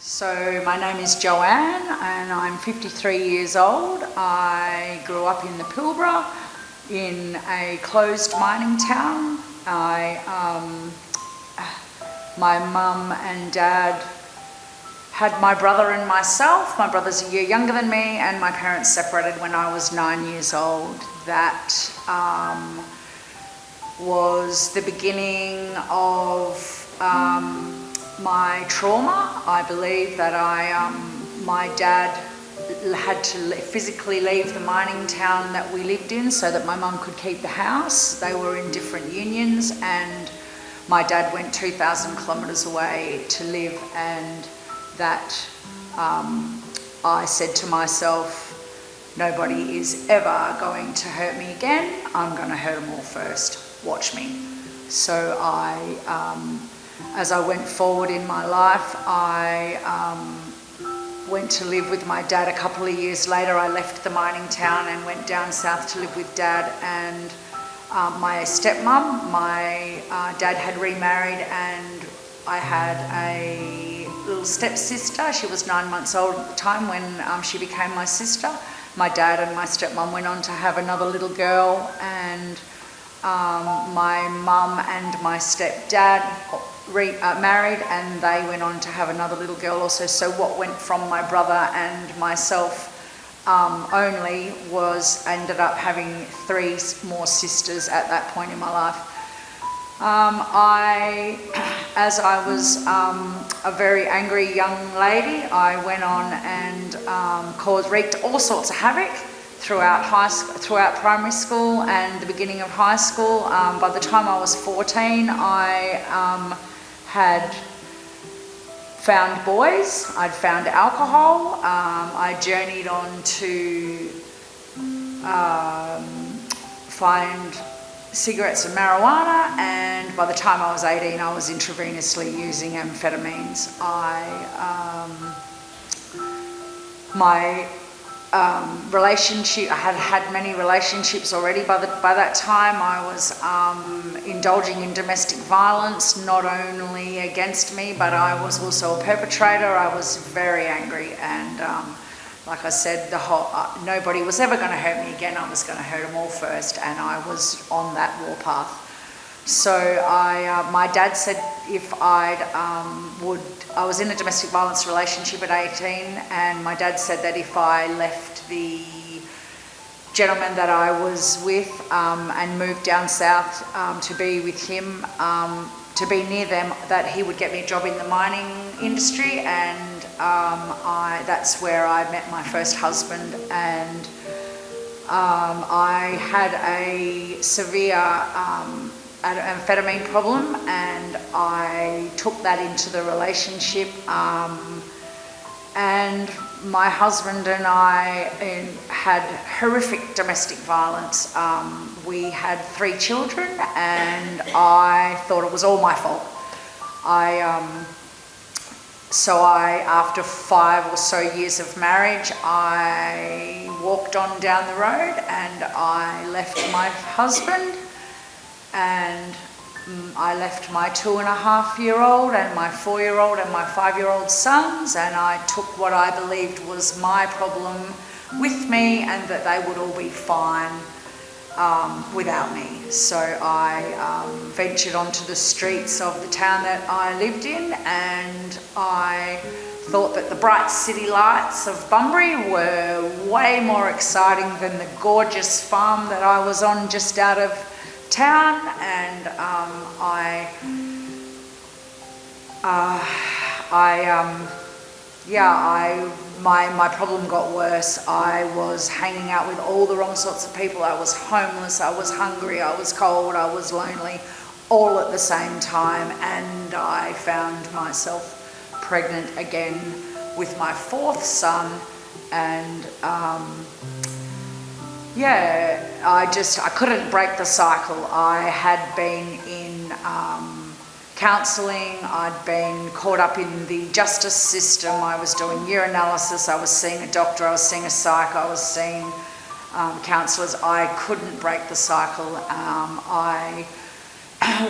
So my name is Joanne and I'm 53 years old. I grew up in the Pilbara in a closed mining town. My mum and dad had my brother and myself. My brother's a year younger than me and my parents separated when I was 9 years old. That was the beginning of my trauma. I believe that my dad had to physically leave the mining town that we lived in so that my mum could keep the house. They were in different unions and my dad went 2,000 kilometres away to live, and that I said to myself, nobody is ever going to hurt me again. I'm going to hurt them all first. Watch me. So as I went forward in my life, I went to live with my dad. A couple of years later, I left the mining town and went down south to live with dad and my stepmom. My dad had remarried and I had a little stepsister. She was 9 months old at the time when she became my sister. My dad and my stepmom went on to have another little girl, and my mum and my stepdad married and they went on to have another little girl also. So what went from my brother and myself only ended up having 3 more sisters at that point in my life. As I was a very angry young lady, I went on and wreaked all sorts of havoc throughout primary school and the beginning of high school. By the time I was 14, I had found boys, I'd found alcohol, I journeyed on to find cigarettes and marijuana, and by the time I was 18 I was intravenously using amphetamines. My relationship, I had had many relationships already by that time. I was indulging in domestic violence, not only against me, but I was also a perpetrator. I was very angry and like I said, nobody was ever going to hurt me again. I was going to hurt them all first, and I was on that warpath. So my dad said if I was in a domestic violence relationship at 18, and my dad said that if I left the gentleman that I was with and moved down south to be with him, to be near them, that he would get me a job in the mining industry, and that's where I met my first husband. And I had a severe amphetamine problem, and I took that into the relationship, and my husband and I had horrific domestic violence. We had 3 children and I thought it was all my fault. After 5 or so years of marriage, I walked on down the road and I left my husband, and I left my 2.5-year-old and my 4-year-old and my 5-year-old sons, and I took what I believed was my problem with me and that they would all be fine without me. So I ventured onto the streets of the town that I lived in, and I thought that the bright city lights of Bunbury were way more exciting than the gorgeous farm that I was on just out of town. And my problem got worse. I was hanging out with all the wrong sorts of people. I was homeless, I was hungry, I was cold, I was lonely, all at the same time. And I found myself pregnant again with my 4th son. And I couldn't break the cycle. I had been in counselling, I'd been caught up in the justice system, I was doing urinalysis, I was seeing a doctor, I was seeing a psych, I was seeing counsellors. I couldn't break the cycle.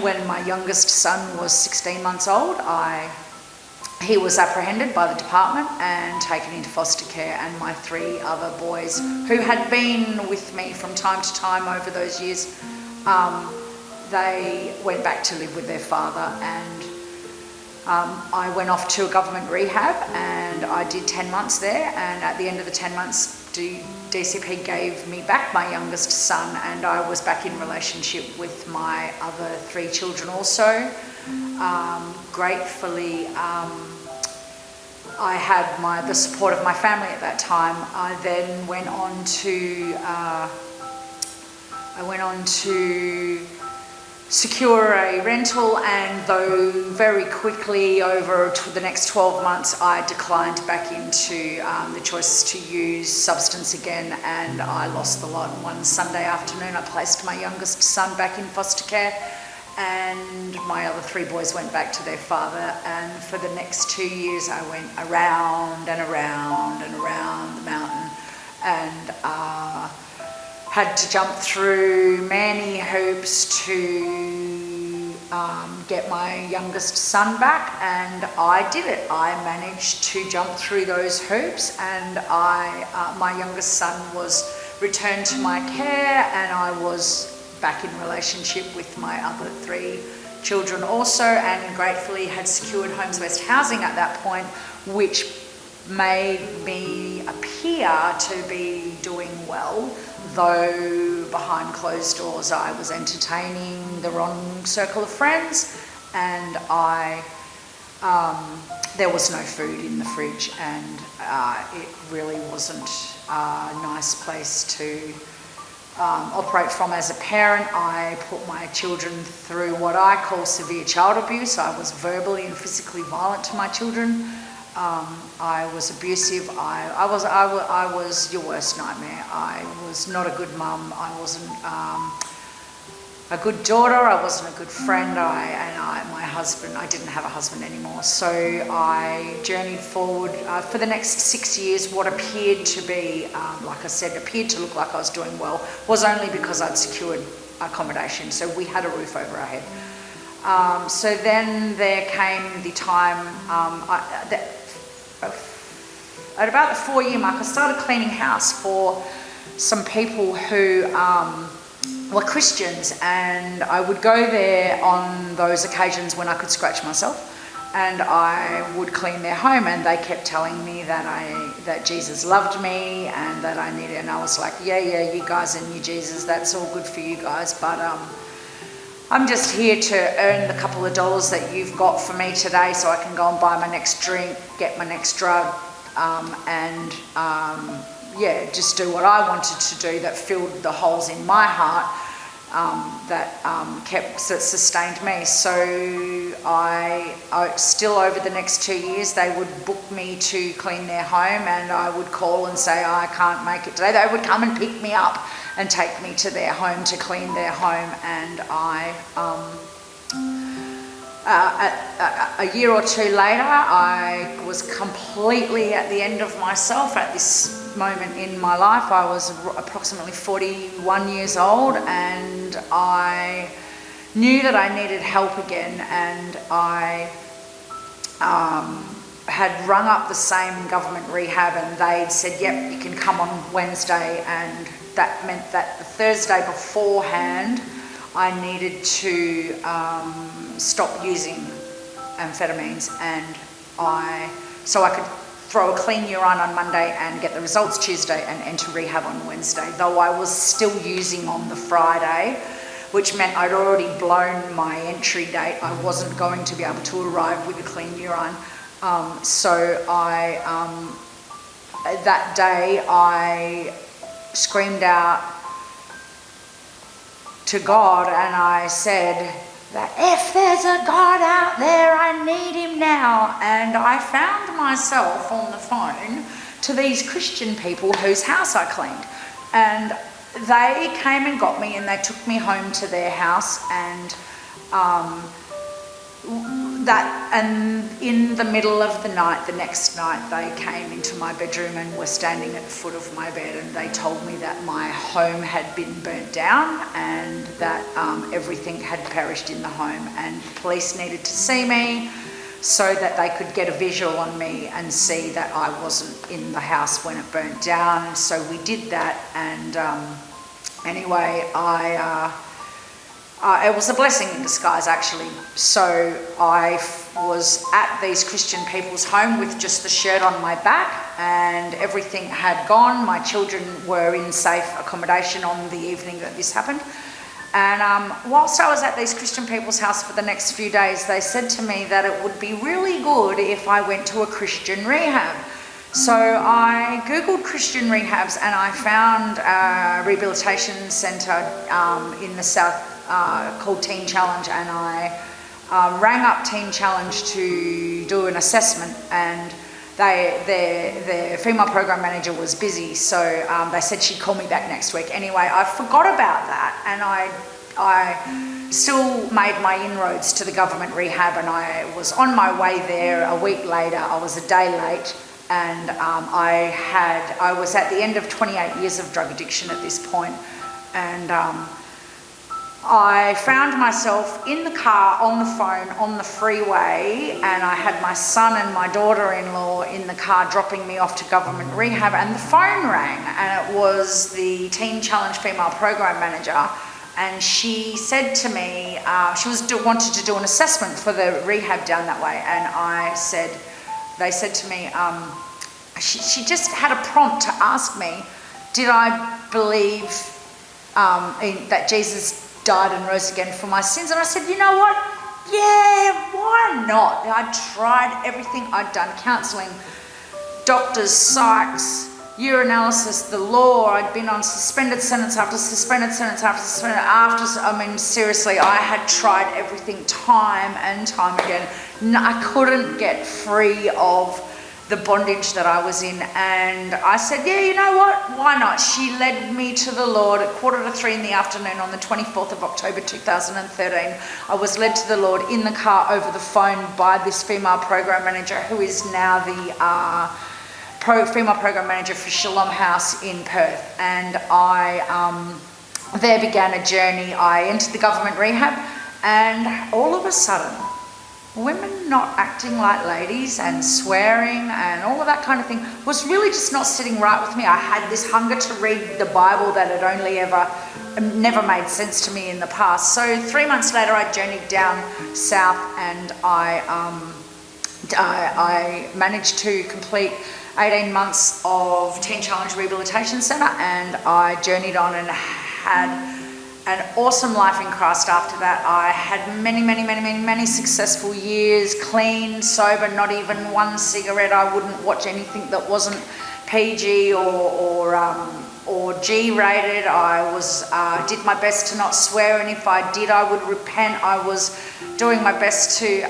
When my youngest son was 16 months old, I he was apprehended by the department and taken into foster care, and my 3 other boys, who had been with me from time to time over those years, they went back to live with their father, and I went off to a government rehab and I did 10 months there, and at the end of the 10 months DCP gave me back my youngest son, and I was back in relationship with my other 3 children also. Gratefully, I had the support of my family at that time. I then went on to secure a rental, and though very quickly over the next 12 months I declined back into the choice to use substance again, and I lost the lot. One Sunday afternoon I placed my youngest son back in foster care, and my other 3 boys went back to their father, and for the next 2 years I went around and around and around the mountain, and had to jump through many hoops to get my youngest son back, and I did it. I managed to jump through those hoops, and my youngest son was returned to my care, and I was back in relationship with my other 3 children also, and gratefully had secured Homes West housing at that point, which made me appear to be doing well, though behind closed doors I was entertaining the wrong circle of friends, and there was no food in the fridge, and it really wasn't a nice place to operate from as a parent. I put my children through what I call severe child abuse. I was verbally and physically violent to my children. I was abusive. I was your worst nightmare. I was not a good mum. I wasn't a good daughter. I wasn't a good friend. My husband, I didn't have a husband anymore. So I journeyed forward for the next 6 years. What appeared to be, like I said, appeared to look like I was doing well, was only because I'd secured accommodation. So we had a roof over our head. So then there came the time, at about the 4-year mark, I started cleaning house for some people who were Christians, and I would go there on those occasions when I could scratch myself, and I would clean their home, and they kept telling me that Jesus loved me and that I needed, and I was like, yeah, you guys and your Jesus, that's all good for you guys, but I'm just here to earn the couple of dollars that you've got for me today so I can go and buy my next drink, get my next drug, just do what I wanted to do that filled the holes in my heart, that sustained me. So I still, over the next 2 years, they would book me to clean their home, and I would call and say, I can't make it today. They would come and pick me up and take me to their home to clean their home, and a year or 2 later, I was completely at the end of myself at this moment in my life. I was approximately 41 years old, and I knew that I needed help again, and I had rung up the same government rehab, and they'd said, yep, you can come on Wednesday, and that meant that the Thursday beforehand I needed to stop using amphetamines, and so I could throw a clean urine on Monday and get the results Tuesday and enter rehab on Wednesday, though I was still using on the Friday, which meant I'd already blown my entry date. I wasn't going to be able to arrive with a clean urine. So that day I screamed out to God, and I said that if there's a God out there, I need him now. And I found myself on the phone to these Christian people whose house I cleaned, and they came and got me, and they took me home to their house, and in the middle of the night, the next night, they came into my bedroom and were standing at the foot of my bed, and they told me that my home had been burnt down, and that everything had perished in the home, and the police needed to see me. so that they could get a visual on me and see that I wasn't in the house when it burnt down. So we did that, and anyway, it was a blessing in disguise, actually. So I was at these Christian people's home with just the shirt on my back, and everything had gone. My children were in safe accommodation on the evening that this happened. And whilst I was at these Christian people's house for the next few days, they said to me that it would be really good if I went to a Christian rehab. So I Googled Christian rehabs, and I found a rehabilitation centre in the south called Teen Challenge, and I rang up Teen Challenge to do an assessment, and their female program manager was busy, so they said she'd call me back next week. Anyway, I forgot about that, and I still made my inroads to the government rehab, and I was on my way there a week later. I was a day late, and I was at the end of 28 years of drug addiction at this point, and I found myself in the car, on the phone, on the freeway, and I had my son and my daughter-in-law in the car dropping me off to government rehab, and the phone rang, and it was the Teen Challenge female program manager, and she said to me, she wanted to do an assessment for the rehab down that way, and they said to me, she just had a prompt to ask me, did I believe that Jesus died and rose again for my sins? And I said, you know what? Yeah, why not? I'd tried everything. I'd done counselling, doctors, psychs, urinalysis, the law. I'd been on suspended sentence after suspended sentence after suspended after. I mean, seriously, I had tried everything time and time again. No, I couldn't get free of the bondage that I was in, and I said, yeah, you know what, why not? She led me to the Lord at 2:45 in the afternoon on the 24th of October 2013. I was led to the Lord in the car over the phone by this female program manager, who is now the female program manager for Shalom House in Perth, and I there began a journey. I entered the government rehab, and all of a sudden, women not acting like ladies and swearing and all of that kind of thing was really just not sitting right with me. I had this hunger to read the Bible that had never made sense to me in the past. So 3 months later, I journeyed down south, and I managed to complete 18 months of Teen Challenge Rehabilitation Centre, and I journeyed on and had an awesome life in Christ after that. I had many successful years, clean, sober, not even one cigarette. I wouldn't watch anything that wasn't PG or G-rated. I did my best to not swear, and if I did, I would repent. I was doing my best to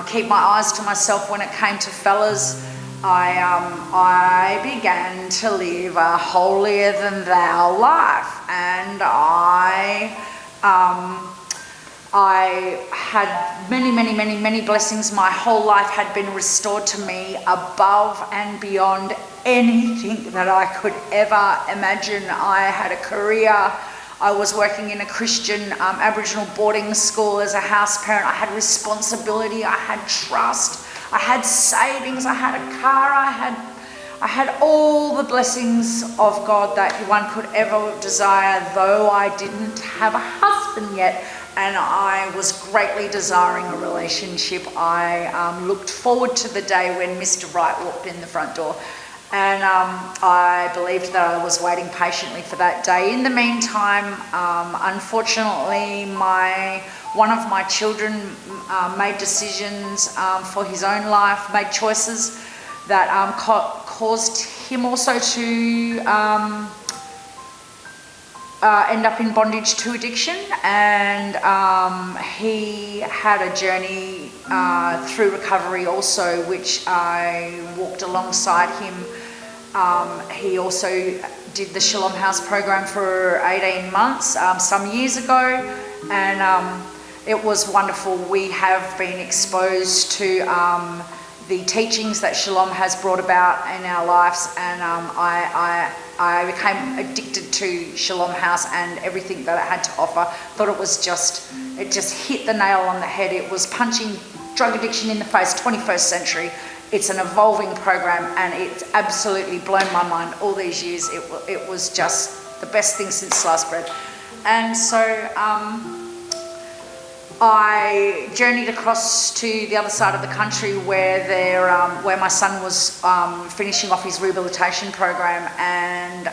keep my eyes to myself when it came to fellas. I began to live a holier than thou life, and I had many blessings. My whole life had been restored to me above and beyond anything that I could ever imagine. I had a career. I was working in a Christian Aboriginal boarding school as a house parent. I had responsibility. I had trust. I had savings, I had a car, I had all the blessings of God that one could ever desire, though I didn't have a husband yet, and I was greatly desiring a relationship. I looked forward to the day when Mr. Right walked in the front door, and I believed that I was waiting patiently for that day. In the meantime, unfortunately, one of my children made decisions for his own life, made choices that caused him also to end up in bondage to addiction, and he had a journey through recovery also, which I walked alongside him. He also did the Shalom House program for 18 months some years ago, and it was wonderful. We have been exposed to the teachings that Shalom has brought about in our lives, and I became addicted to Shalom House and everything that it had to offer. Thought it just hit the nail on the head. It was punching drug addiction in the face, 21st century. It's an evolving program, and it's absolutely blown my mind all these years. It was just the best thing since sliced bread. And so I journeyed across to the other side of the country where my son was finishing off his rehabilitation program, and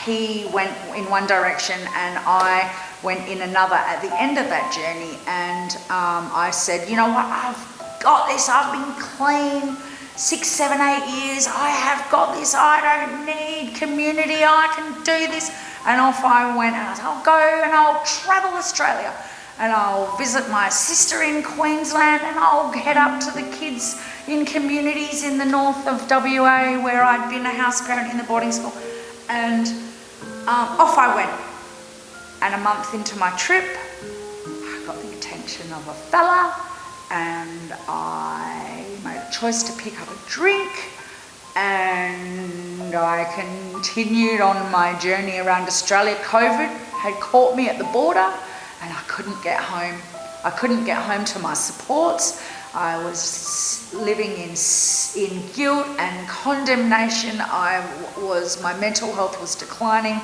he went in one direction and I went in another at the end of that journey. And I said, you know what, I've got this, I've been clean 6, 7, 8 years, I have got this, I don't need community, I can do this. And off I went, and I said, I'll go and I'll travel Australia, and I'll visit my sister in Queensland, and I'll head up to the kids in communities in the north of WA where I'd been a house parent in the boarding school. And off I went. And a month into my trip, I got the attention of a fella, and I made a choice to pick up a drink, and I continued on my journey around Australia. COVID had caught me at the border, and I couldn't get home. I couldn't get home to my supports. I was living in guilt and condemnation. My mental health was declining,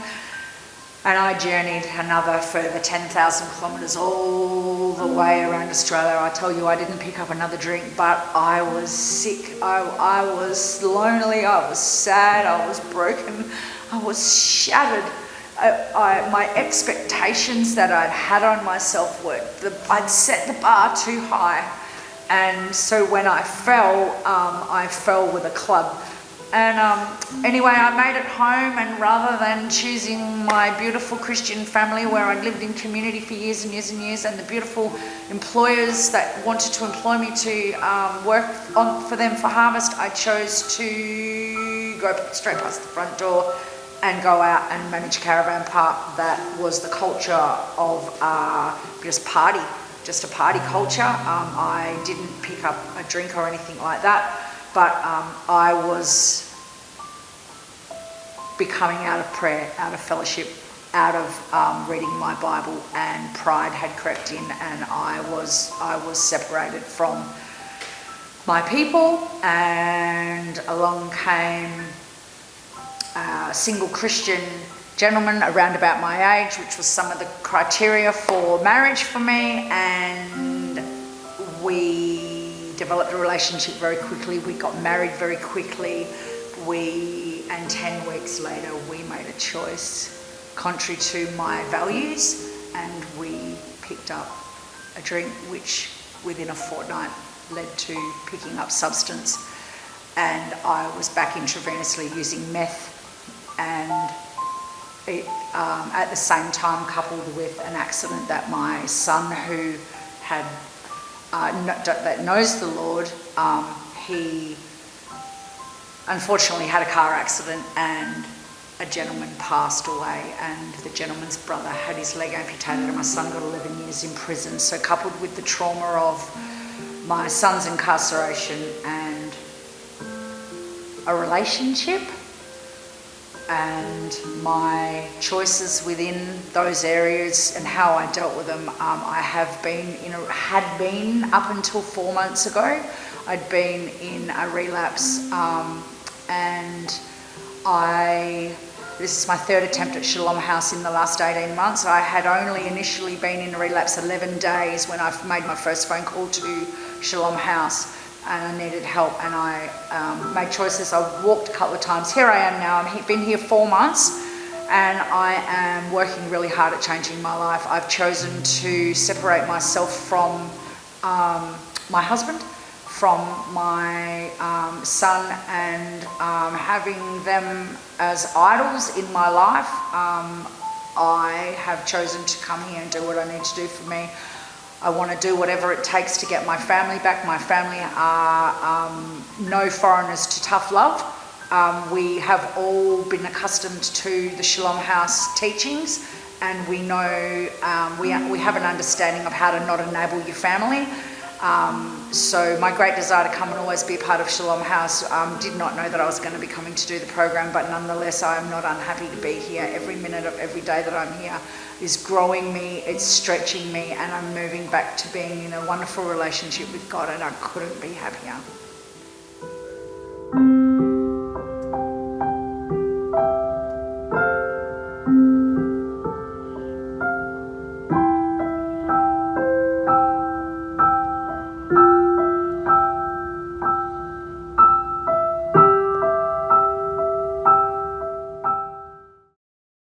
and I journeyed another further 10,000 kilometres all the way around Australia. I tell you, I didn't pick up another drink, but I was sick. I was lonely. I was sad. I was broken. I was shattered. My expectations that I'd had on myself I'd set the bar too high, and so when I fell with a club. And anyway, I made it home, and rather than choosing my beautiful Christian family where I'd lived in community for years and years and years, and the beautiful employers that wanted to employ me to work for them for harvest, I chose to go straight past the front door and go out and manage a caravan park. That was the culture of just a party culture. I didn't pick up a drink or anything like that, but I was becoming out of prayer, out of fellowship, out of reading my Bible, and pride had crept in, and I was separated from my people. And along came a single Christian gentleman around about my age, which was some of the criteria for marriage for me, and we developed a relationship very quickly. We got married very quickly. And 10 weeks later, we made a choice contrary to my values, and we picked up a drink, which within a fortnight led to picking up substance. And I was back intravenously using meth, and it, at the same time, coupled with an accident that my son, who had that knows the Lord, he unfortunately had a car accident, and a gentleman passed away, and the gentleman's brother had his leg amputated, and my son got 11 years in prison. So coupled with the trauma of my son's incarceration and a relationship and my choices within those areas and how I dealt with them, I had been up until 4 months ago. I'd been in a relapse, and this is my third attempt at Shalom House in the last 18 months. I had only initially been in a relapse 11 days when I made my first phone call to Shalom House, and I needed help, and I made choices. I walked a couple of times. Here I am now. I've been here 4 months, and I am working really hard at changing my life. I've chosen to separate myself from my husband, from my son, and having them as idols in my life. I have chosen to come here and do what I need to do for me. I want to do whatever it takes to get my family back. My family are no foreigners to tough love. We have all been accustomed to the Shalom House teachings, and we know we have an understanding of how to not enable your family. So my great desire to come and always be a part of Shalom House, did not know that I was going to be coming to do the program, but nonetheless I am not unhappy to be here. Every minute of every day that I'm here is growing me, it's stretching me, and I'm moving back to being in a wonderful relationship with God, and I couldn't be happier.